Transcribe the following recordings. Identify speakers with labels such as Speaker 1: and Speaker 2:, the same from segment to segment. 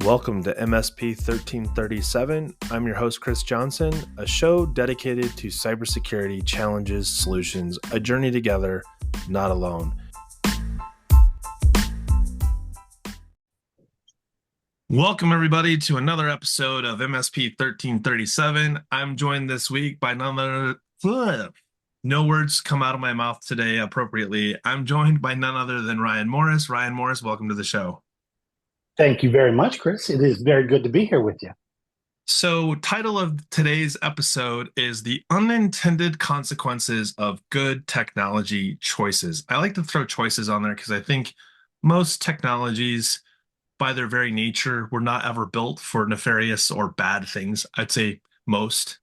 Speaker 1: Welcome to MSP 1337. I'm your host, Chris Johnson, a show dedicated to cybersecurity challenges, solutions, a journey together, not alone. Welcome, everybody, to another episode of MSP 1337. I'm joined this week by none other. No words come out of my mouth today appropriately. I'm joined by none other than Ryan Morris. Ryan Morris, welcome to the show.
Speaker 2: Thank you very much, Chris. It is very good to be here with you.
Speaker 1: So, title of today's episode is The Unintended Consequences of Good Technology Choices. I like to throw choices on there because I think most technologies, by their very nature, were not ever built for nefarious or bad things. I'd say most.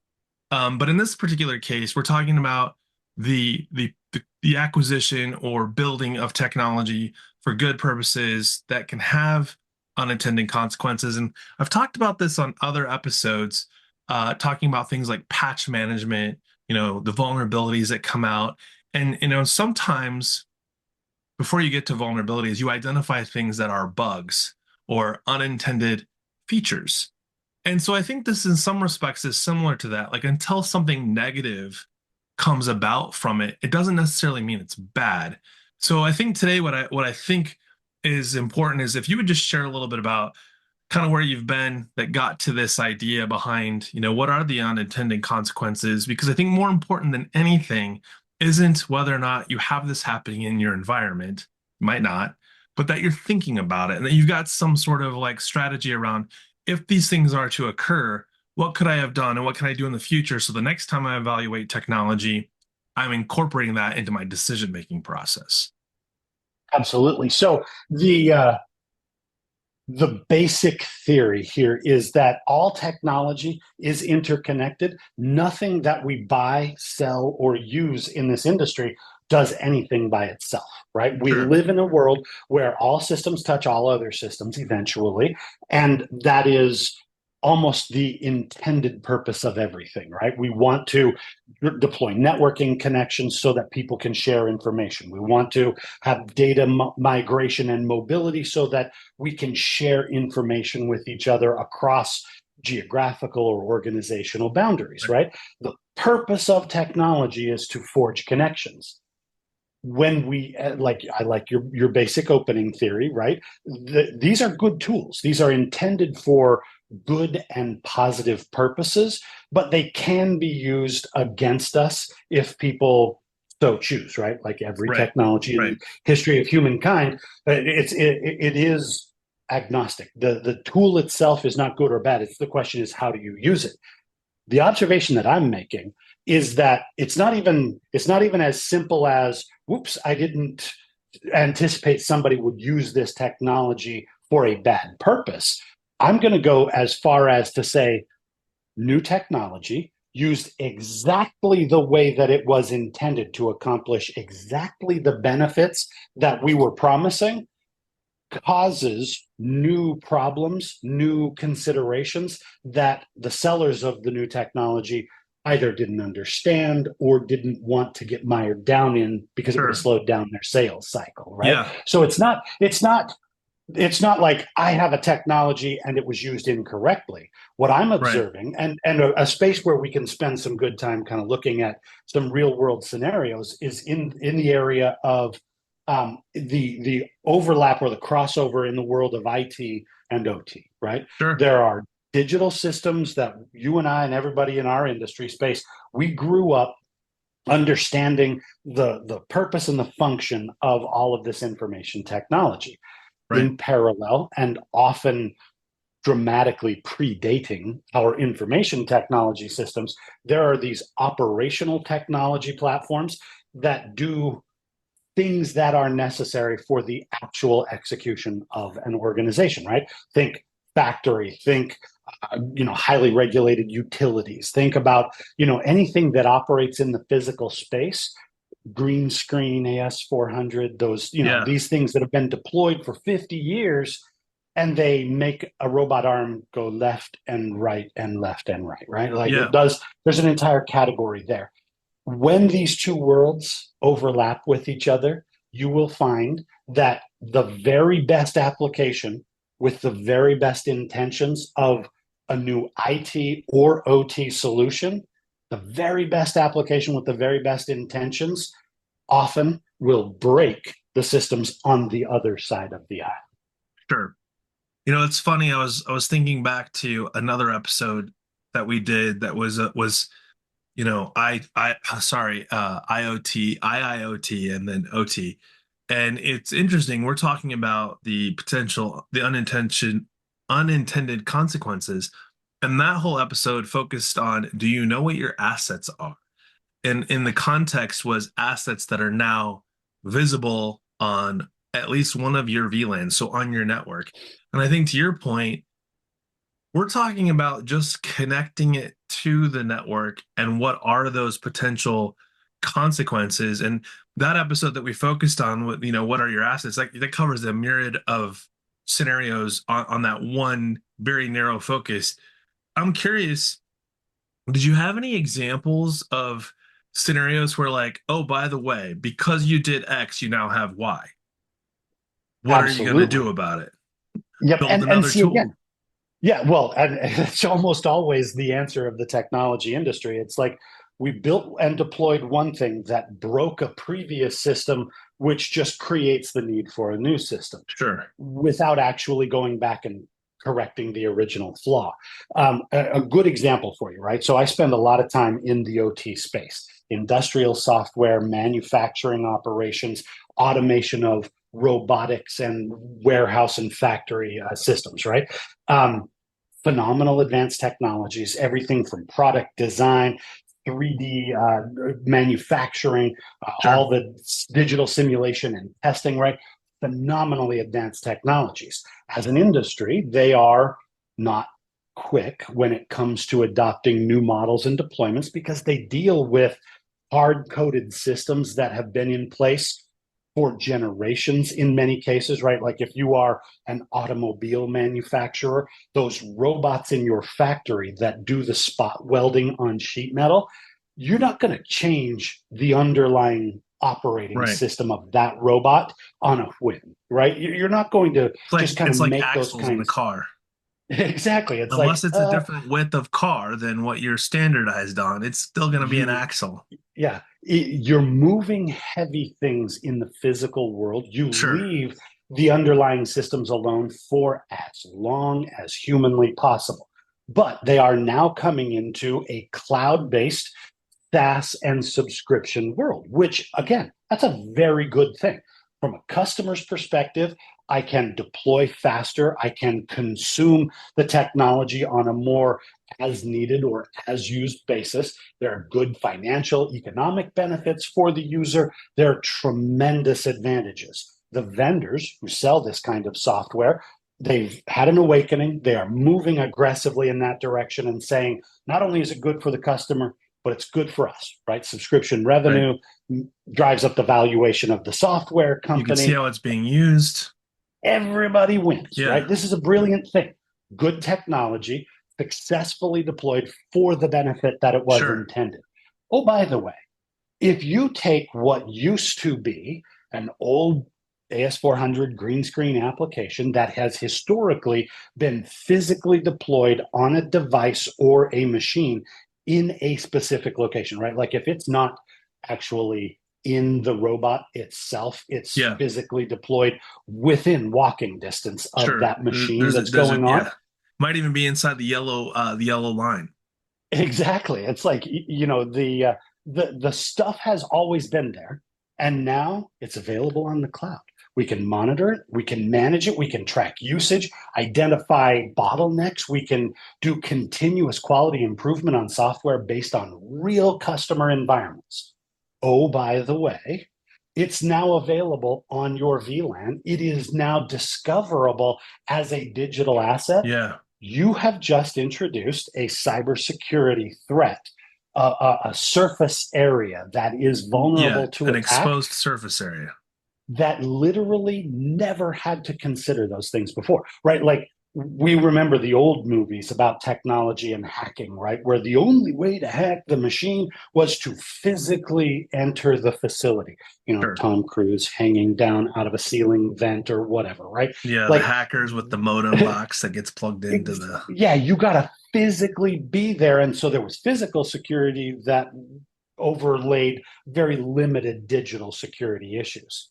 Speaker 1: But in this particular case, we're talking about the acquisition or building of technology for good purposes that can have unintended consequences. And I've talked about this on other episodes, talking about things like patch management, the vulnerabilities that come out. And, sometimes before you get to vulnerabilities, you identify things that are bugs or unintended features. And so I think this in some respects is similar to that. Like until something negative comes about from it, it doesn't necessarily mean it's bad. So I think today what I think is important is if you would just share a little bit about kind of where you've been that got to this idea behind, what are the unintended consequences? Because I think more important than anything isn't whether or not you have this happening in your environment, you might not, but that you're thinking about it and that you've got some sort of like strategy around if these things are to occur, what could I have done and what can I do in the future? So the next time I evaluate technology, I'm incorporating that into my decision-making process.
Speaker 2: Absolutely. So the basic theory here is that all technology is interconnected. Nothing that we buy, sell, or use in this industry does anything by itself, right? We
Speaker 1: Sure.
Speaker 2: live in a world where all systems touch all other systems eventually, and that is almost the intended purpose of everything, right? We want to deploy networking connections so that people can share information. We want to have data migration and mobility so that we can share information with each other across geographical or organizational boundaries, right? The purpose of technology is to forge connections. When we I like your basic opening theory, right? These are good tools. These are intended for good and positive purposes, but they can be used against us if people so choose, right? Like every technology in the history of humankind, it is agnostic. The tool itself is not good or bad. The question is, how do you use it? The observation that I'm making is that it's not even as simple as, whoops, I didn't anticipate somebody would use this technology for a bad purpose. I'm going to go as far as to say new technology used exactly the way that it was intended to accomplish exactly the benefits that we were promising causes new problems, new considerations that the sellers of the new technology either didn't understand or didn't want to get mired down in because it would have slowed down their sales cycle, right?
Speaker 1: Yeah.
Speaker 2: So it's not like I have a technology and it was used incorrectly. What I'm observing, and a space where we can spend some good time kind of looking at some real world scenarios, is in the area of the overlap or the crossover in the world of IT and OT, right?
Speaker 1: Sure.
Speaker 2: There are digital systems that you and I and everybody in our industry space, we grew up understanding the purpose and the function of all of this information technology. In parallel and often dramatically predating our information technology systems, there are these operational technology platforms that do things that are necessary for the actual execution of an organization, right? Think factory, think highly regulated utilities, think about anything that operates in the physical space. Green screen, AS400, those, these things that have been deployed for 50 years, and they make a robot arm go left and right and left and right, right? Like it does, there's an entire category there. When these two worlds overlap with each other, you will find that the very best application with the very best intentions of a new IT or OT solution, the very best application with the very best intentions often will break the systems on the other side of the aisle.
Speaker 1: Sure. It's funny. I was thinking back to another episode that we did that was I sorry, IoT, and then OT. And it's interesting. We're talking about the potential, the unintended consequences. And that whole episode focused on, do you know what your assets are? And in the context was assets that are now visible on at least one of your VLANs, so on your network. And I think to your point, we're talking about just connecting it to the network and what are those potential consequences. And that episode that we focused on, what are your assets? Like that covers a myriad of scenarios on that one very narrow focus. I'm curious, did you have any examples of scenarios where, like, oh, by the way, because you did X, you now have Y? What are you going to do
Speaker 2: Absolutely.
Speaker 1: about it?
Speaker 2: Yep.
Speaker 1: Build
Speaker 2: And
Speaker 1: another
Speaker 2: see again,
Speaker 1: tool.
Speaker 2: yeah, well, and it's almost always the answer of the technology industry. It's like we built and deployed one thing that broke a previous system, which just creates the need for a new system
Speaker 1: Sure.
Speaker 2: without actually going back and correcting the original flaw. A good example for you, right? So I spend a lot of time in the OT space, industrial software, manufacturing operations, automation of robotics and warehouse and factory systems, right? Um, Phenomenal advanced technologies, everything from product design, 3D manufacturing,
Speaker 1: Sure.
Speaker 2: all the digital simulation and testing, right? Phenomenally advanced technologies. As an industry, they are not quick when it comes to adopting new models and deployments because they deal with hard coded systems that have been in place for generations in many cases, right? Like if you are an automobile manufacturer, those robots in your factory that do the spot welding on sheet metal, you're not going to change the underlying operating
Speaker 1: Right.
Speaker 2: system of that robot on a whim, right? You're not going to just kind of
Speaker 1: It's like
Speaker 2: make those
Speaker 1: axles in the
Speaker 2: kinds.
Speaker 1: car.
Speaker 2: Exactly. It's like,
Speaker 1: Unless it's a different width of car than what you're standardized on, it's still going to be an
Speaker 2: you
Speaker 1: axle.
Speaker 2: yeah, you're moving heavy things in the physical world. You
Speaker 1: Sure.
Speaker 2: leave the underlying systems alone for as long as humanly possible. But they are now coming into a cloud-based SaaS and subscription world, which again, that's a very good thing. From a customer's perspective, I can deploy faster. I can consume the technology on a more as needed or as used basis. There are good financial, economic benefits for the user. There are tremendous advantages. The vendors who sell this kind of software, they've had an awakening. They are moving aggressively in that direction and saying, not only is it good for the customer, but it's good for us, right? Subscription
Speaker 1: Right.
Speaker 2: revenue drives up the valuation of the software
Speaker 1: You can see
Speaker 2: company.
Speaker 1: how it's being used.
Speaker 2: Everybody wins,
Speaker 1: Yeah.
Speaker 2: right? This is a brilliant thing. Good technology successfully deployed for the benefit that it was
Speaker 1: Sure.
Speaker 2: intended. Oh, by the way, if you take what used to be an old AS400 green screen application that has historically been physically deployed on a device or a machine in a specific location, right? Like if it's not actually in the robot itself, it's
Speaker 1: Yeah.
Speaker 2: physically deployed within walking distance of
Speaker 1: Sure.
Speaker 2: that machine
Speaker 1: There's a
Speaker 2: that's
Speaker 1: there's a
Speaker 2: going on.
Speaker 1: yeah. Might even be inside the yellow line.
Speaker 2: Exactly. It's like the stuff has always been there, and now it's available on the cloud. We can monitor it, we can manage it, we can track usage, identify bottlenecks, we can do continuous quality improvement on software based on real customer environments. Oh, by the way, it's now available on your VLAN. It is now discoverable as a digital asset.
Speaker 1: Yeah.
Speaker 2: You have just introduced a cybersecurity threat, a surface area that is
Speaker 1: Yeah.
Speaker 2: vulnerable to
Speaker 1: An
Speaker 2: attack
Speaker 1: exposed surface area.
Speaker 2: that literally never had to consider those things before, right? Like we remember the old movies about technology and hacking, right? Where the only way to hack the machine was to physically enter the facility.
Speaker 1: Sure.
Speaker 2: Tom Cruise hanging down out of a ceiling vent or whatever, right?
Speaker 1: Yeah, the
Speaker 2: Like,
Speaker 1: hackers with the modem box that gets plugged into the.
Speaker 2: yeah, you got to physically be there. And so there was physical security that overlaid very limited digital security issues.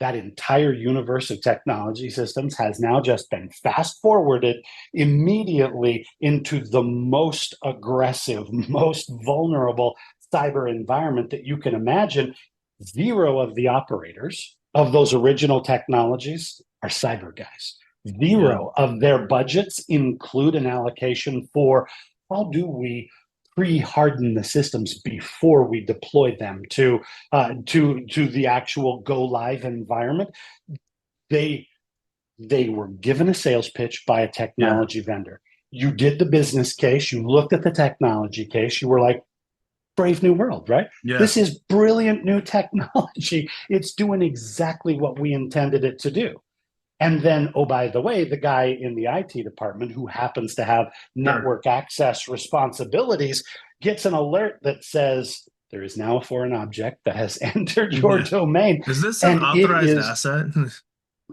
Speaker 2: That entire universe of technology systems has now just been fast forwarded immediately into the most aggressive, most vulnerable cyber environment that you can imagine. Zero of the operators of those original technologies are cyber guys.
Speaker 1: Yeah,
Speaker 2: Zero of their budgets include an allocation for how do we pre-harden the systems before we deploy them to the actual go live environment. They they were given a sales pitch by a
Speaker 1: yeah,
Speaker 2: technology vendor. You did the business case. You looked at the technology case. You were like, Brave New World, right?
Speaker 1: yeah.
Speaker 2: This is brilliant new technology. It's doing exactly what we intended it to do. And then, oh, by the way, the guy in the IT department who happens to have
Speaker 1: Sure.
Speaker 2: network access responsibilities gets an alert that says there is now a foreign object that has entered your
Speaker 1: Yeah.
Speaker 2: domain.
Speaker 1: Is this an
Speaker 2: And it
Speaker 1: authorized
Speaker 2: is
Speaker 1: asset?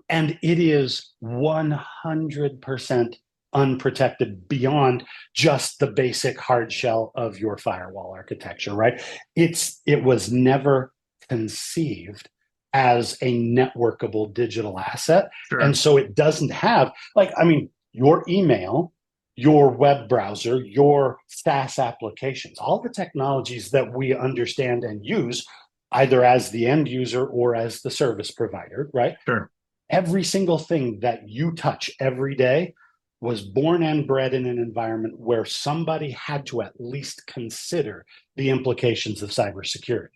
Speaker 2: and it is 100% unprotected beyond just the basic hard shell of your firewall architecture, right? It was never conceived as a networkable digital asset. And
Speaker 1: Sure,
Speaker 2: so it doesn't have, like, I mean, your email, your web browser, your SaaS applications, all the technologies that we understand and use either as the end user or as the service provider, right?
Speaker 1: sure.
Speaker 2: Every single thing that you touch every day was born and bred in an environment where somebody had to at least consider the implications of cybersecurity.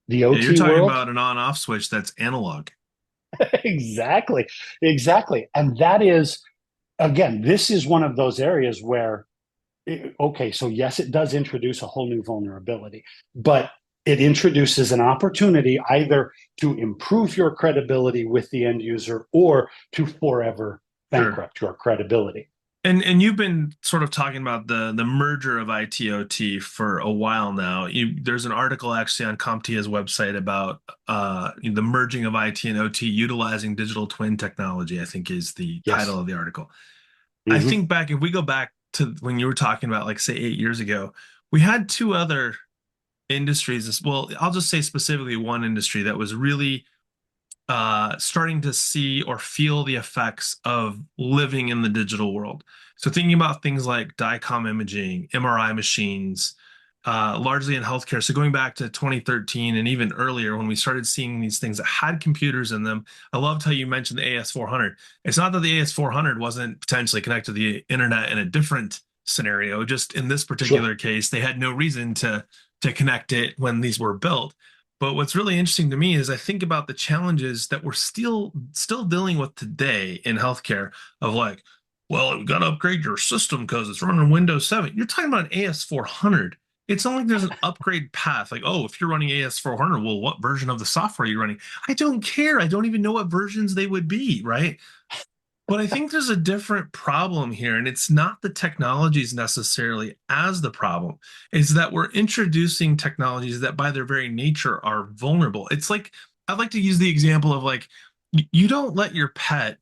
Speaker 2: The
Speaker 1: Yeah, you're
Speaker 2: OT
Speaker 1: talking
Speaker 2: world,
Speaker 1: about an on-off switch that's analog.
Speaker 2: exactly, exactly. And that is, again, this is one of those areas where, okay, so yes, it does introduce a whole new vulnerability, but it introduces an opportunity either to improve your credibility with the end user or to forever
Speaker 1: Sure.
Speaker 2: bankrupt your credibility.
Speaker 1: And you've been sort of talking about the merger of ITOT for a while now. There's an article actually on CompTIA's website about the merging of IT and OT utilizing digital twin technology, I think is the title
Speaker 2: Yes.
Speaker 1: of the article. I
Speaker 2: Mm-hmm.
Speaker 1: think back, if we go back to when you were talking about, like, say, 8 years ago, we had two other industries. Well, I'll just say specifically one industry that was really starting to see or feel the effects of living in the digital world. So thinking about things like DICOM imaging, MRI machines, largely in healthcare. So going back to 2013 and even earlier when we started seeing these things that had computers in them. I loved how you mentioned the AS400. It's not that the AS400 wasn't potentially connected to the internet in a different scenario. Just in this
Speaker 2: Sure.
Speaker 1: particular case, they had no reason to connect it when these were built. But what's really interesting to me is I think about the challenges that we're still dealing with today in healthcare of like, well, you got to upgrade your system because it's running Windows 7. You're talking about an AS400. It's not like there's an upgrade path. Like, oh, if you're running AS400, well, what version of the software are you running? I don't care. I don't even know what versions they would be, right? But I think there's a different problem here, and it's not the technologies necessarily as the problem, is that we're introducing technologies that by their very nature are vulnerable. It's like, I'd like to use the example of like, you don't let your pet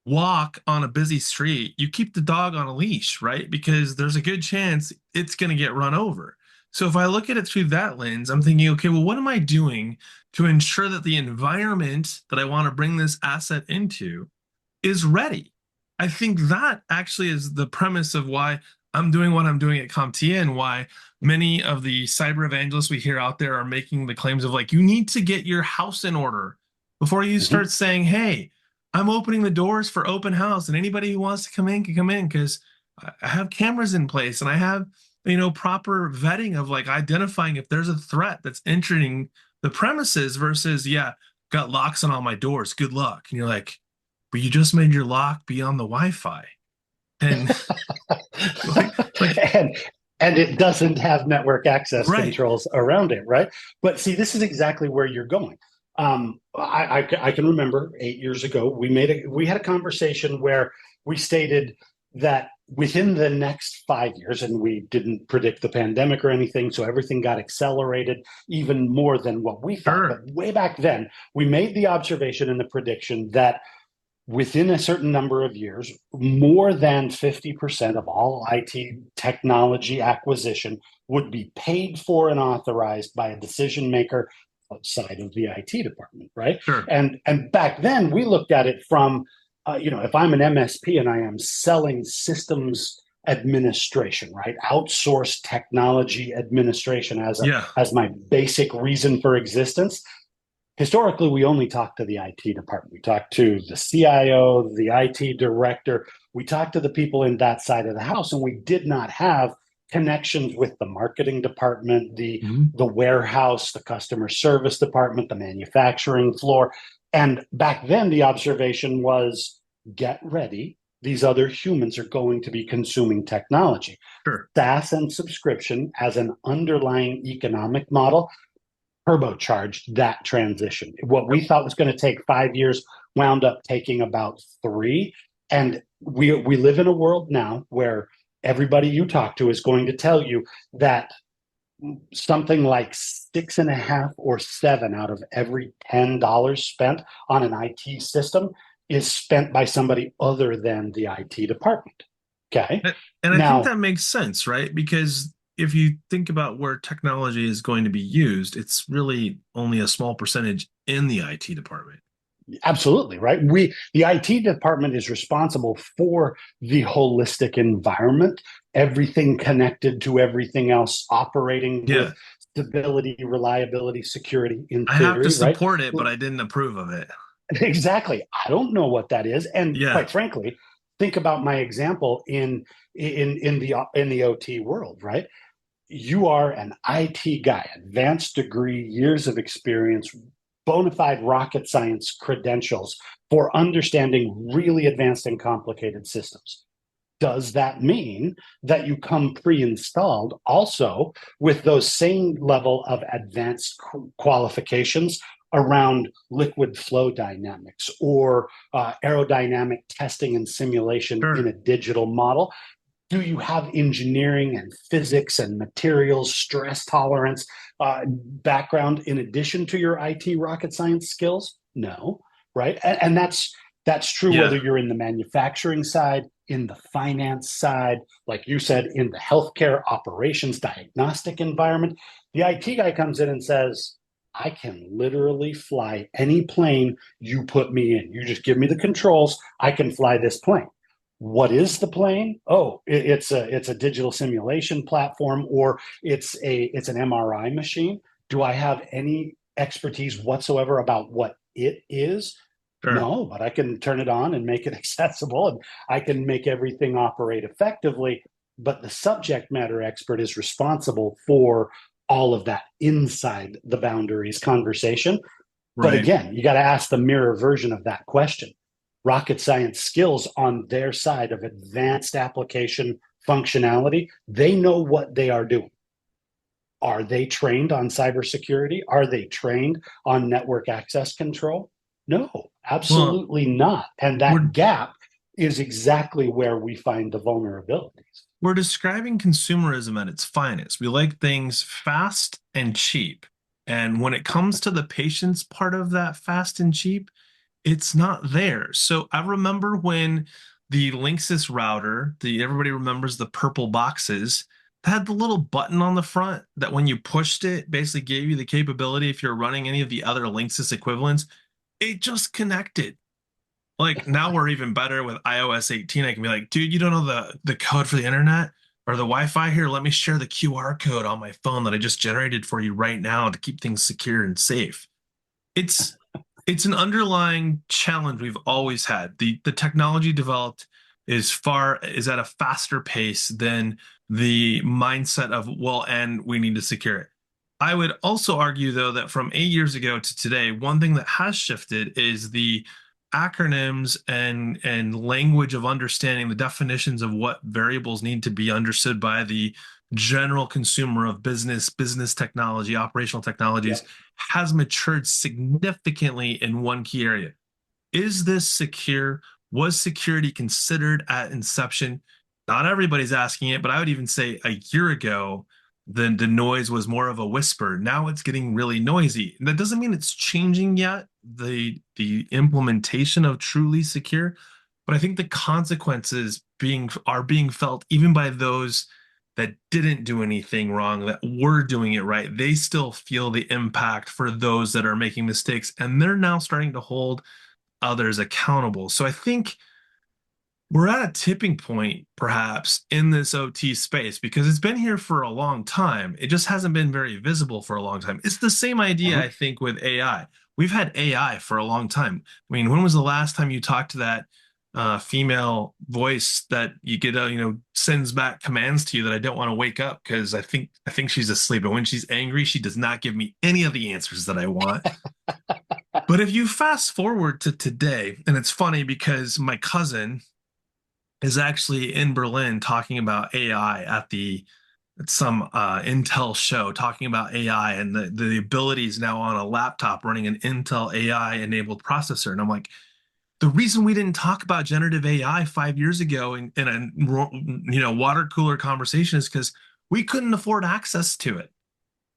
Speaker 1: walk on a busy street. You keep the dog on a leash, right? Because there's a good chance it's going to get run over. So if I look at it through that lens, I'm thinking, okay, well, what am I doing to ensure that the environment that I want to bring this asset into is ready? I think that actually is the premise of why I'm doing what I'm doing at CompTIA and why many of the cyber evangelists we hear out there are making the claims of like, you need to get your house in order before you
Speaker 2: Mm-hmm.
Speaker 1: start saying, hey, I'm opening the doors for open house and anybody who wants to come in can come in because I have cameras in place and I have, proper vetting of like identifying if there's a threat that's entering the premises versus, yeah, got locks on all my doors. Good luck. And you're like, but you just made your lock be on the Wi-Fi. And like,
Speaker 2: and and it doesn't have network access
Speaker 1: right.
Speaker 2: controls around it, right? But see, this is exactly where you're going. I can remember 8 years ago we had a conversation where we stated that within the next 5 years, and we didn't predict the pandemic or anything, so everything got accelerated even more than what we thought. But
Speaker 1: Sure.
Speaker 2: way back then, we made the observation and the prediction that within a certain number of years, more than 50% of all IT technology acquisition would be paid for and authorized by a decision maker outside of the IT department, right?
Speaker 1: Sure.
Speaker 2: And back then we looked at it from, if I'm an MSP and I am selling systems administration, right, outsourced technology administration
Speaker 1: Yeah.
Speaker 2: as my basic reason for existence, historically we only talked to the IT department. We talked to the CIO, the IT director. We talked to the people in that side of the house, and we did not have connections with the marketing department,
Speaker 1: Mhm.
Speaker 2: the warehouse, the customer service department, the manufacturing floor. And back then the observation was, get ready. These other humans are going to be consuming technology.
Speaker 1: Sure.
Speaker 2: SaaS and subscription as an underlying economic model turbocharged that transition. What
Speaker 1: Yep.
Speaker 2: we thought was going to take 5 years wound up taking about three. And we live in a world now where everybody you talk to is going to tell you that something like 6.5 or 7 out of every $10 spent on an IT system is spent by somebody other than the IT department. Okay.
Speaker 1: And I think
Speaker 2: Now,
Speaker 1: that makes sense, right? Because if you think about where technology is going to be used, it's really only a small percentage in the IT department.
Speaker 2: absolutely, right? The IT department is responsible for the holistic environment, everything connected to everything else, operating with
Speaker 1: Yeah.
Speaker 2: stability, reliability, security in
Speaker 1: I have to
Speaker 2: theory, right?
Speaker 1: support it, but I didn't approve of it.
Speaker 2: Exactly. I don't know what that is, and
Speaker 1: Yeah.
Speaker 2: quite frankly, think about my example in the OT world, right? You are an IT guy, advanced degree, years of experience, bona fide rocket science credentials for understanding really advanced and complicated systems. Does that mean that you come pre-installed also with those same level of advanced qualifications around liquid flow dynamics or aerodynamic testing and simulation in
Speaker 1: Sure.
Speaker 2: a digital model? Do you have engineering and physics and materials, stress tolerance background in addition to your IT rocket science skills? No, right? And that's true whether
Speaker 1: Yeah.
Speaker 2: you're in the manufacturing side, in the finance side, like you said, in the healthcare operations diagnostic environment. The IT guy comes in and says, I can literally fly any plane you put me in. You just give me the controls, I can fly this plane. What is the plane? Oh, it's a digital simulation platform, or it's an MRI machine. Do I have any expertise whatsoever about what it is?
Speaker 1: Sure.
Speaker 2: No, but I can turn it on and make it accessible, and I can make everything operate effectively. But the subject matter expert is responsible for all of that inside the boundaries conversation. But
Speaker 1: Right.
Speaker 2: again, you got to ask the mirror version of that question. Rocket science skills on their side of advanced application functionality, they know what they are doing. Are they trained on cybersecurity? Are they trained on network access control? No,
Speaker 1: Well,
Speaker 2: absolutely not. And
Speaker 1: we're
Speaker 2: that gap is exactly where we find the vulnerabilities.
Speaker 1: we're describing consumerism at its finest. We like things fast and cheap. And when it comes to the patience part of that fast and cheap, it's not there. So I remember when the Linksys router, the everybody remembers the purple boxes, that had the little button on the front that when you pushed it, basically gave you the capability if you're running any of the other Linksys equivalents, it just connected. Like now we're even better with iOS 18. I can be like, dude, you don't know the code for the internet or the Wi-Fi here? Let me share the QR code on my phone that I just generated for you right now to keep things secure and safe. It's it's an underlying challenge we've always had. The technology developed is at a faster pace than the mindset of, well, and we need to secure it. I would also argue though that from 8 years ago to today, one thing that has shifted is the acronyms and language of understanding the definitions of what variables need to be understood by the general consumer of business technology, operational technologies
Speaker 2: Yep.
Speaker 1: has matured significantly in one key area. Is this secure? Was security considered at inception? Not everybody's asking it, but I would even say a year ago, the noise was more of a whisper. Now it's getting really noisy. And that doesn't mean it's changing yet, the implementation of truly secure, but I think the consequences being felt even by those that didn't do anything wrong, that were doing it right. They still feel the impact for those that are making mistakes, and they're now starting to hold others accountable. So I think we're at a tipping point, perhaps, in this OT space because it's been here for a long time. It just hasn't been very visible for a long time. It's the same idea,
Speaker 2: Mhm.
Speaker 1: I think, with AI. We've had AI for a long time. I mean, when was the last time you talked to that female voice that you get, sends back commands to you that I don't want to wake up because I think she's asleep. And when she's angry, she does not give me any of the answers that I want. But if you fast forward to today, and it's funny because my cousin is actually in Berlin talking about AI at some Intel show, talking about AI and the abilities now on a laptop running an Intel AI enabled processor. And I'm like, the reason we didn't talk about generative AI 5 years ago in a water cooler conversation is because we couldn't afford access to it.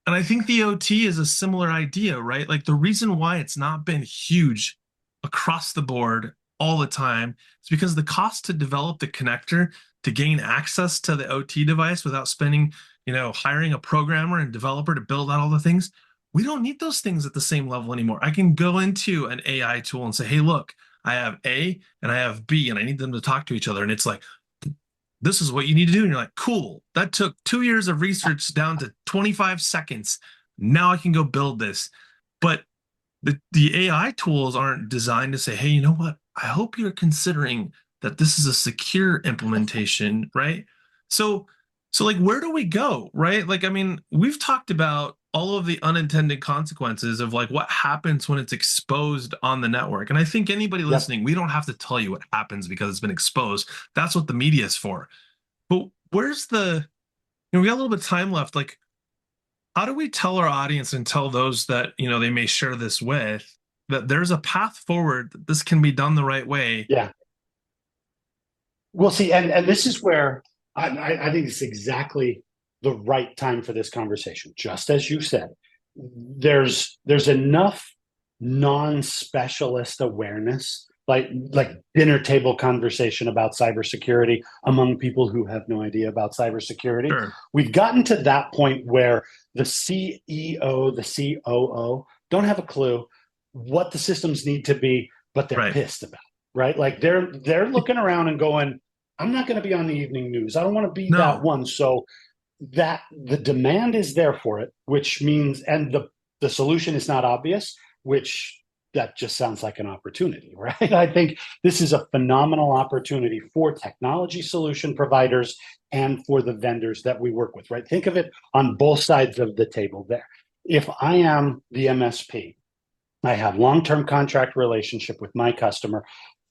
Speaker 1: And I think the OT is a similar idea, right? Like the reason why it's not been huge across the board all the time is because the cost to develop the connector to gain access to the OT device without spending, hiring a programmer and developer to build out all the things. We don't need those things at the same level anymore. I can go into an AI tool and say, hey, look, I have A and I have B, and I need them to talk to each other. And it's like, this is what you need to do. And you're like, cool. That took 2 years of research down to 25 seconds. Now I can go build this. But the AI tools aren't designed to say, hey, you know what? I hope you're considering that this is a secure implementation, right? So, so like, where do we go, right? Like, I mean, we've talked about all of the unintended consequences of like what happens when it's exposed on the network. And I think anybody
Speaker 2: Yep.
Speaker 1: listening, we don't have to tell you what happens because it's been exposed. That's what the media is for. But where's we got a little bit of time left. Like, how do we tell our audience and tell those that, they may share this with that there's a path forward, that this can be done the right way?
Speaker 2: Yeah. Well, see, and this is where I think it's exactly the right time for this conversation. Just as you said, there's enough non-specialist awareness, like dinner table conversation about cybersecurity among people who have no idea about cybersecurity.
Speaker 1: Sure.
Speaker 2: We've gotten to that point where the CEO, the COO don't have a clue what the systems need to be, but they're
Speaker 1: Right.
Speaker 2: pissed about it, right? Like they're looking around and going, I'm not going to be on the evening news. I don't want to be that
Speaker 1: No.
Speaker 2: one. So that the demand is there for it, which means, and the solution is not obvious, which that just sounds like an opportunity, right? I think this is a phenomenal opportunity for technology solution providers and for the vendors that we work with, right? Think of it on both sides of the table there. If I am the MSP, I have long-term contract relationship with my customer.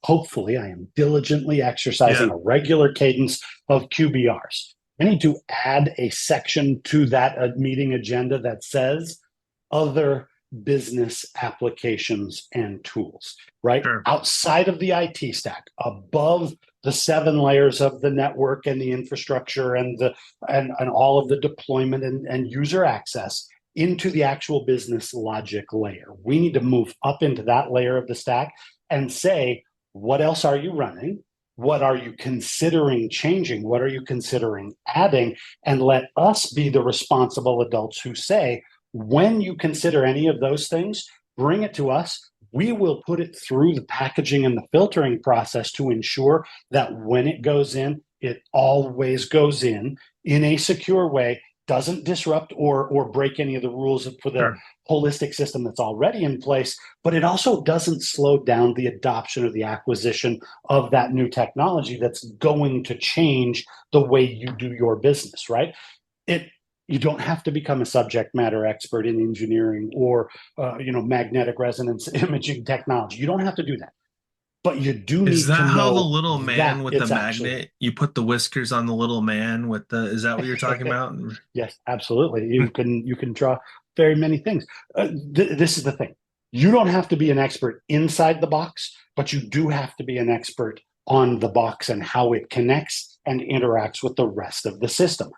Speaker 2: Hopefully, I am diligently exercising
Speaker 1: Yeah.
Speaker 2: a regular cadence of QBRs. I need to add a section to that meeting agenda that says other business applications and tools, right?
Speaker 1: Sure.
Speaker 2: Outside of the IT stack, above the 7 layers of the network and the infrastructure and all of the deployment and user access into the actual business logic layer. We need to move up into that layer of the stack and say, what else are you running? What are you considering changing? What are you considering adding? And let us be the responsible adults who say, when you consider any of those things, bring it to us. We will put it through the packaging and the filtering process to ensure that when it goes in, it always goes in a secure way, doesn't disrupt or break any of the rules for the
Speaker 1: Sure.
Speaker 2: holistic system that's already in place, but it also doesn't slow down the adoption or the acquisition of that new technology that's going to change the way you do your business, right? It You don't have to become a subject matter expert in engineering or magnetic resonance imaging technology. You don't have to do that, but you do
Speaker 1: Is
Speaker 2: need to
Speaker 1: that how the
Speaker 2: know
Speaker 1: little man
Speaker 2: that
Speaker 1: with the
Speaker 2: it's actually
Speaker 1: magnet, you put the whiskers on the little man with is that what you're talking about?
Speaker 2: yes, absolutely. You can draw very many things. This is the thing. You don't have to be an expert inside the box, but you do have to be an expert on the box and how it connects and interacts with the rest of the system.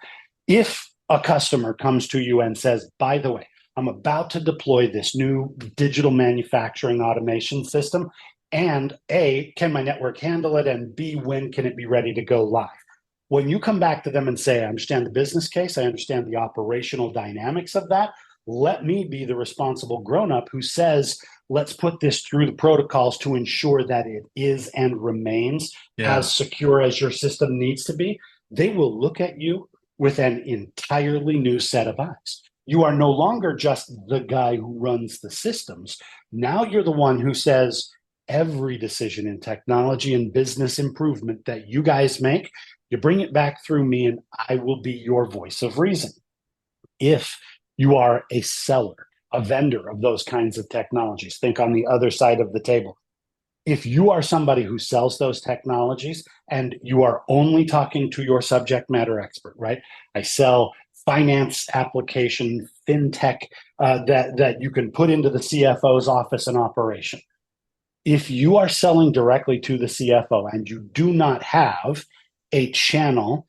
Speaker 2: If a customer comes to you and says, by the way, I'm about to deploy this new digital manufacturing automation system, and A, can my network handle it? And B, when can it be ready to go live? When you come back to them and say, I understand the business case, I understand the operational dynamics of that, let me be the responsible grown up who says, let's put this through the protocols to ensure that it is and remains
Speaker 1: Yeah.
Speaker 2: as secure as your system needs to be. They will look at you with an entirely new set of eyes. You are no longer just the guy who runs the systems. Now you're the one who says, every decision in technology and business improvement that you guys make, you bring it back through me, and I will be your voice of reason. If you are a seller, a vendor of those kinds of technologies, think on the other side of the table. If you are somebody who sells those technologies and you are only talking to your subject matter expert, right? I sell finance application, fintech that you can put into the CFO's office and operation. If you are selling directly to the CFO and you do not have a channel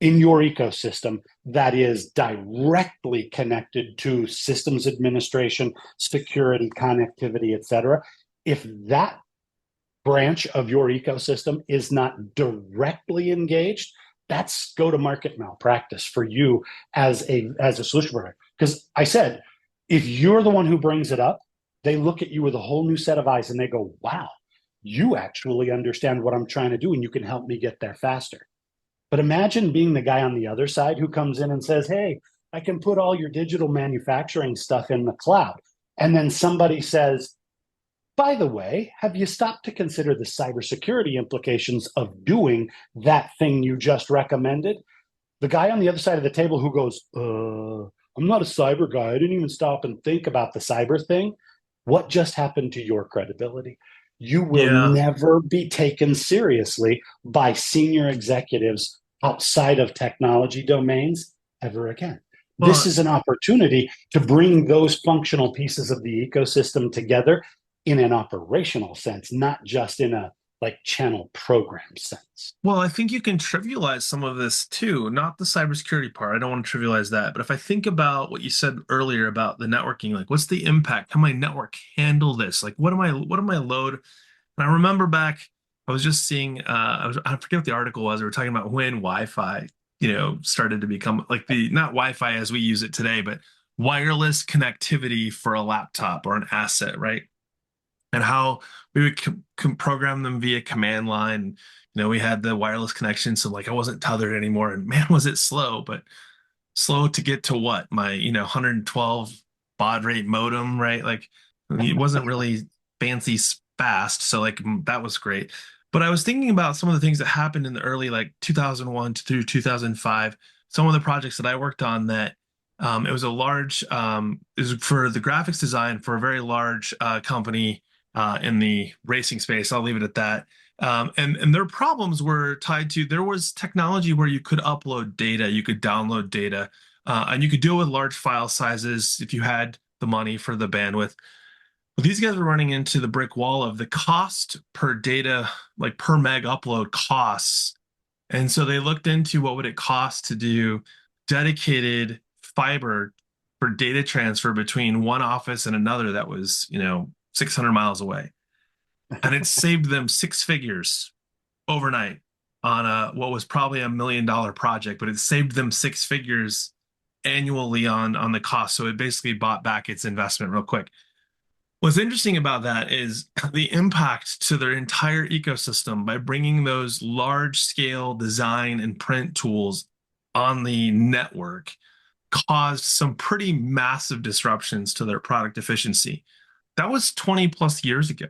Speaker 2: in your ecosystem that is directly connected to systems administration, security, connectivity, et cetera, if that branch of your ecosystem is not directly engaged, that's go to market malpractice for you as a solution provider. Because I said, if you're the one who brings it up, they look at you with a whole new set of eyes and they go, wow, you actually understand what I'm trying to do and you can help me get there faster. But imagine being the guy on the other side who comes in and says, hey, I can put all your digital manufacturing stuff in the cloud. And then somebody says, by the way, have you stopped to consider the cybersecurity implications of doing that thing you just recommended? The guy on the other side of the table who goes, I'm not a cyber guy. I didn't even stop and think about the cyber thing. What just happened to your credibility? You will
Speaker 1: Yeah.
Speaker 2: never be taken seriously by senior executives outside of technology domains ever again. This
Speaker 1: Well,
Speaker 2: is an opportunity to bring those functional pieces of the ecosystem together in an operational sense, not just in a like channel program sense.
Speaker 1: Well, I think you can trivialize some of this too, not the cybersecurity part. I don't want to trivialize that. But if I think about what you said earlier about the networking, like what's the impact? How my network handle this? Like what am I load? And I remember back, I was just seeing I forget what the article was. We were talking about when Wi-Fi, started to become like the not Wi-Fi as we use it today, but wireless connectivity for a laptop or an asset, right? And how we would program them via command line. We had the wireless connection, so like I wasn't tethered anymore, and man, was it slow, but slow to get to what my 112 baud rate modem, right? Like it wasn't really fancy fast, so like that was great. But I was thinking about some of the things that happened in the early like 2001 through 2005. Some of the projects that I worked on that it was a large it was for the graphics design for a very large company in the racing space. I'll leave it at that. And their problems were tied to there was technology where you could upload data, you could download data, and you could deal with large file sizes if you had the money for the bandwidth. But these guys were running into the brick wall of the cost per data, like per meg upload costs. And so they looked into what would it cost to do dedicated fiber for data transfer between one office and another that was, 600 miles away. And it saved them six figures overnight on what was probably $1 million project, but it saved them six figures annually on the cost. So it basically bought back its investment real quick. What's interesting about that is the impact to their entire ecosystem by bringing those large scale design and print tools on the network caused some pretty massive disruptions to their product efficiency. That was 20 plus years ago.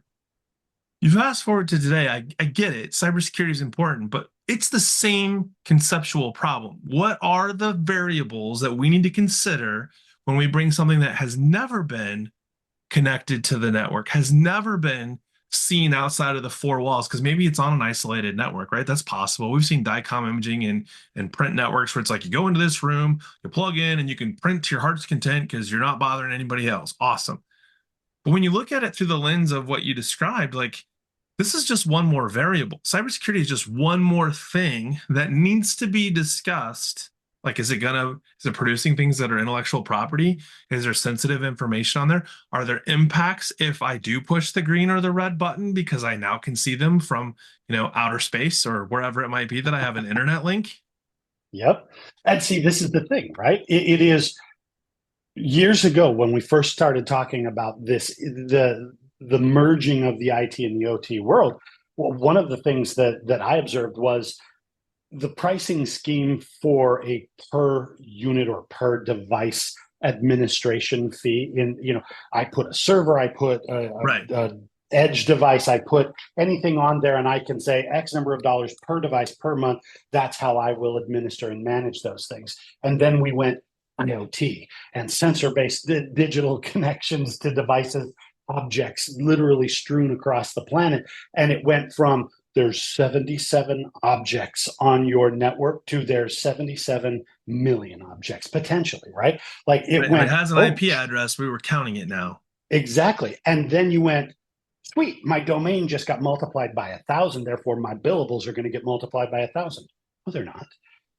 Speaker 1: You fast forward to today, I get it. Cybersecurity is important, but it's the same conceptual problem. What are the variables that we need to consider when we bring something that has never been connected to the network, has never been seen outside of the four walls? Because maybe it's on an isolated network, right? That's possible. We've seen DICOM imaging and print networks where it's like you go into this room, you plug in, and you can print to your heart's content because you're not bothering anybody else. Awesome. But when you look at it through the lens of what you described, like this is just one more variable. Cybersecurity is just one more thing that needs to be discussed. Like, is it producing things that are intellectual property? Is there sensitive information on there? Are there impacts if I do push the green or the red button because I now can see them from, outer space or wherever it might be that I have an internet link?
Speaker 2: Yep. And see, this is the thing, right? It is years ago when we first started talking about this, the merging of the IT and the OT world. Well, one of the things that I observed was the pricing scheme for a per unit or per device administration fee. I put a server, I put
Speaker 1: Right.
Speaker 2: a edge device, I put anything on there, and I can say X number of dollars per device per month. That's how I will administer and manage those things. And then we went IoT and sensor-based digital connections to devices, objects literally strewn across the planet. And it went from there's 77 objects on your network to there's 77 million objects potentially, right? Like it
Speaker 1: Right. If it
Speaker 2: went,
Speaker 1: has an
Speaker 2: oh,
Speaker 1: IP address, we were counting it now.
Speaker 2: exactly. And then you went, sweet, my domain just got multiplied by 1,000. Therefore, my billables are going to get multiplied by 1,000. Well, they're not,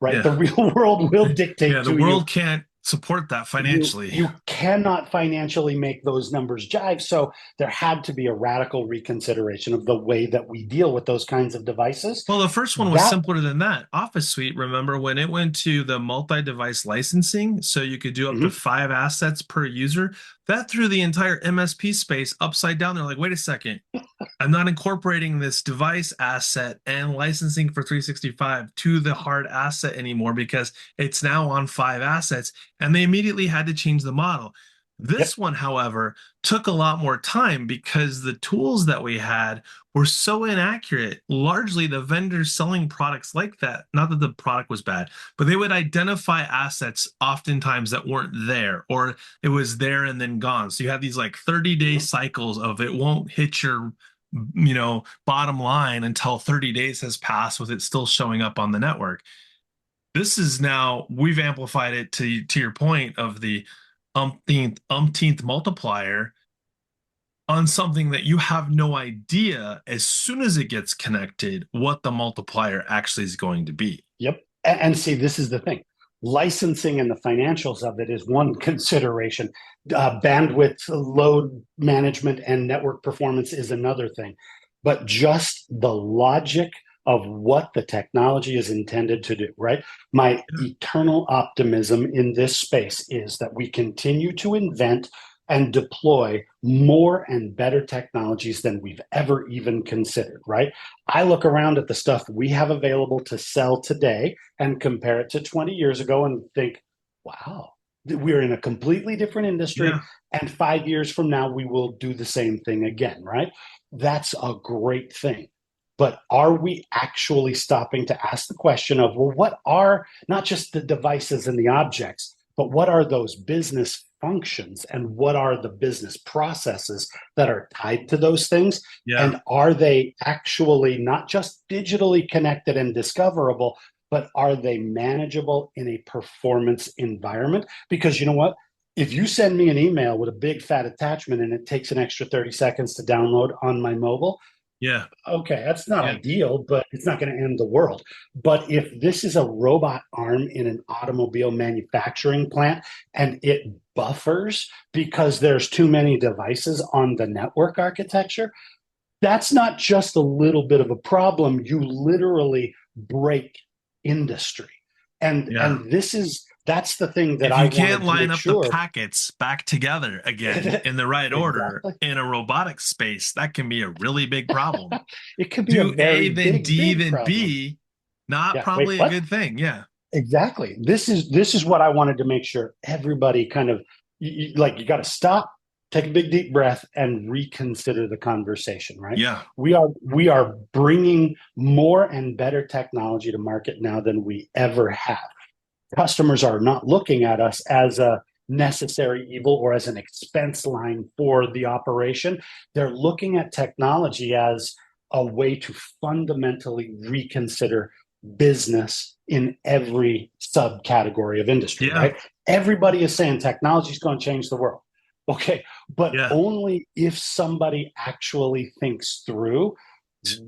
Speaker 2: right?
Speaker 1: Yeah.
Speaker 2: The real world will
Speaker 1: Yeah.
Speaker 2: dictate
Speaker 1: The
Speaker 2: to you
Speaker 1: world can't support that
Speaker 2: you
Speaker 1: financially.
Speaker 2: you cannot financially make those numbers jive. So there had to be a radical reconsideration of the way that we deal with those kinds of devices.
Speaker 1: Well, the first one was
Speaker 2: That
Speaker 1: simpler than that. Office Suite, remember when it went to the multi-device licensing, so you could do up to
Speaker 2: mhm,
Speaker 1: 5 assets per user? That threw the entire MSP space upside down. They're like, wait a second, I'm not incorporating this device asset and licensing for 365 to the hard asset anymore because it's now on 5 assets. And they immediately had to change the model. This
Speaker 2: yep,
Speaker 1: one, however, took a lot more time because the tools that we had were so inaccurate. Largely, the vendors selling products like that, not that the product was bad, but they would identify assets oftentimes that weren't there, or it was there and then gone. So you have these like 30-day
Speaker 2: mhm,
Speaker 1: cycles of it won't hit your bottom line until 30 days has passed with it still showing up on the network. This is now we've amplified it to your point of the umpteenth multiplier on something that you have no idea as soon as it gets connected what the multiplier actually is going to be.
Speaker 2: yep. And see, this is the thing. Licensing and the financials of it is one consideration. Bandwidth, load management, and network performance is another thing. But just the logic of what the technology is intended to do, right? My eternal optimism in this space is that we continue to invent and deploy more and better technologies than we've ever even considered, right? I look around at the stuff we have available to sell today and compare it to 20 years ago and think, wow, we're in a completely different industry.
Speaker 1: Yeah.
Speaker 2: And 5 years from now, we will do the same thing again, right? That's a great thing. But are we actually stopping to ask the question of, well, what are not just the devices and the objects, but what are those business functions and what are the business processes that are tied to those things?
Speaker 1: Yeah.
Speaker 2: And are they actually not just digitally connected and discoverable, but are they manageable in a performance environment? Because you know what? If you send me an email with a big fat attachment and it takes an extra 30 seconds to download on my mobile,
Speaker 1: Yeah.
Speaker 2: okay, that's not
Speaker 1: Yeah.
Speaker 2: ideal, but it's not going to end the world. But if this is a robot arm in an automobile manufacturing plant and it buffers because there's too many devices on the network architecture, that's not just a little bit of a problem. You literally break industry. And
Speaker 1: Yeah.
Speaker 2: and this is that's the thing that
Speaker 1: If
Speaker 2: I
Speaker 1: you can't
Speaker 2: wanted to
Speaker 1: line
Speaker 2: make
Speaker 1: up the
Speaker 2: sure.
Speaker 1: packets back together again in the right order
Speaker 2: Exactly.
Speaker 1: in a robotic space, that can be a really big problem.
Speaker 2: It could be a
Speaker 1: Do A,
Speaker 2: very
Speaker 1: then
Speaker 2: big,
Speaker 1: D,
Speaker 2: big
Speaker 1: then
Speaker 2: problem.
Speaker 1: B, not
Speaker 2: Yeah. Wait,
Speaker 1: probably a
Speaker 2: what?
Speaker 1: good thing. Yeah.
Speaker 2: Exactly. This is what I wanted to make sure everybody kind of like you got to stop, take a big deep breath, and reconsider the conversation. Right?
Speaker 1: Yeah.
Speaker 2: We are bringing more and better technology to market now than we ever have. Customers are not looking at us as a necessary evil or as an expense line for the operation. They're looking at technology as a way to fundamentally reconsider business in every subcategory of industry,
Speaker 1: Yeah.
Speaker 2: right? Everybody is saying technology is going to change the world. Okay, but
Speaker 1: Yeah.
Speaker 2: only if somebody actually thinks through.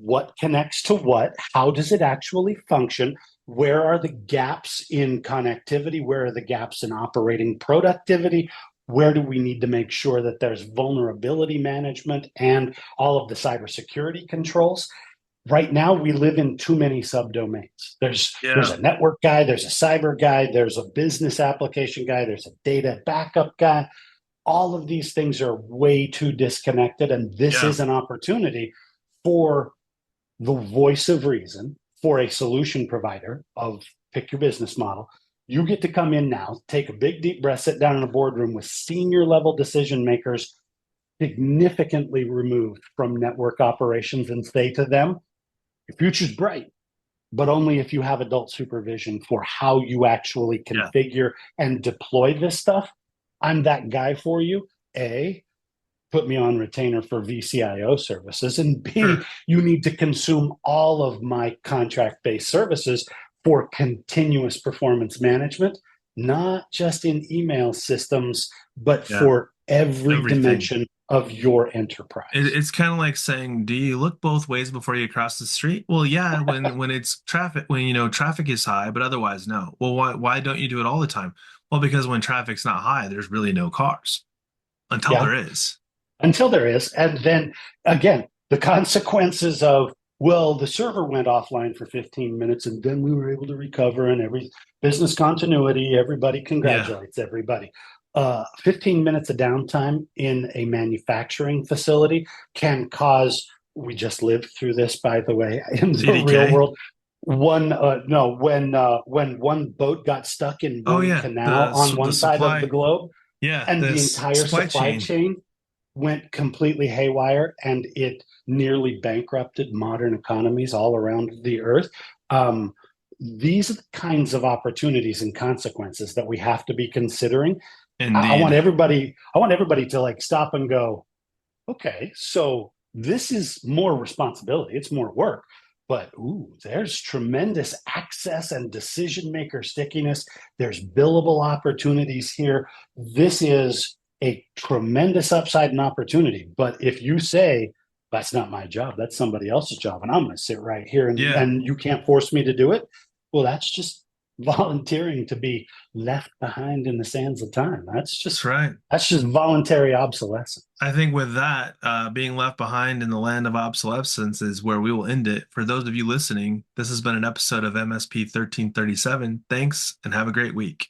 Speaker 2: What connects to what? How does it actually function? Where are the gaps in connectivity? Where are the gaps in operating productivity? Where do we need to make sure that there's vulnerability management and all of the cybersecurity controls? Right now we live in too many subdomains. There's
Speaker 1: Yeah.
Speaker 2: a network guy, there's a cyber guy, there's a business application guy, there's a data backup guy. All of these things are way too disconnected, and this
Speaker 1: Yeah.
Speaker 2: is an opportunity for the voice of reason, for a solution provider of pick your business model. You get to come in now, take a big deep breath, sit down in a boardroom with senior level decision makers significantly removed from network operations and say to them, your future's bright, but only if you have adult supervision for how you actually
Speaker 1: Yeah.
Speaker 2: configure and deploy this stuff. I'm that guy for you. A, put me on retainer for VCIO services. And B,
Speaker 1: Sure.
Speaker 2: you need to consume all of my contract based services for continuous performance management, not just in email systems, but
Speaker 1: Yeah.
Speaker 2: for every
Speaker 1: Everything.
Speaker 2: dimension of your enterprise.
Speaker 1: It's kind of like saying, do you look both ways before you cross the street? Well, yeah, when it's traffic, when traffic is high, but otherwise no. Well, why don't you do it all the time? Well, because when traffic's not high, there's really no cars until
Speaker 2: Yeah,
Speaker 1: there is.
Speaker 2: until there is. And then again, the consequences of, well, the server went offline for 15 minutes and then we were able to recover and every business continuity, everybody
Speaker 1: Yeah.
Speaker 2: congratulates everybody. 15 minutes of downtime in a manufacturing facility can cause, we just lived through this, by the way, in the real
Speaker 1: CDK.
Speaker 2: world. One no when one boat got stuck in
Speaker 1: Oh
Speaker 2: one
Speaker 1: yeah,
Speaker 2: canal on
Speaker 1: the
Speaker 2: one side of the
Speaker 1: supply.
Speaker 2: globe
Speaker 1: Yeah,
Speaker 2: and the
Speaker 1: this
Speaker 2: entire
Speaker 1: supply
Speaker 2: supply
Speaker 1: chain.
Speaker 2: chain went completely haywire and it nearly bankrupted modern economies all around the earth. Um, these are the kinds of opportunities and consequences that we have to be considering. I want
Speaker 1: Indeed.
Speaker 2: everybody, I want everybody to like stop and go, okay, so this is more responsibility, it's more work, but ooh, there's tremendous access and decision maker stickiness. There's billable opportunities here. This is a tremendous upside and opportunity. But if you say, that's not my job, that's somebody else's job, and I'm going to sit right here
Speaker 1: Yeah,
Speaker 2: and you can't force me to do it, well, that's just volunteering to be left behind in the sands of time.
Speaker 1: that's right.
Speaker 2: That's just voluntary obsolescence.
Speaker 1: I think with that, being left behind in the land of obsolescence is where we will end it. For those of you listening, this has been an episode of MSP 1337. Thanks and have a great week.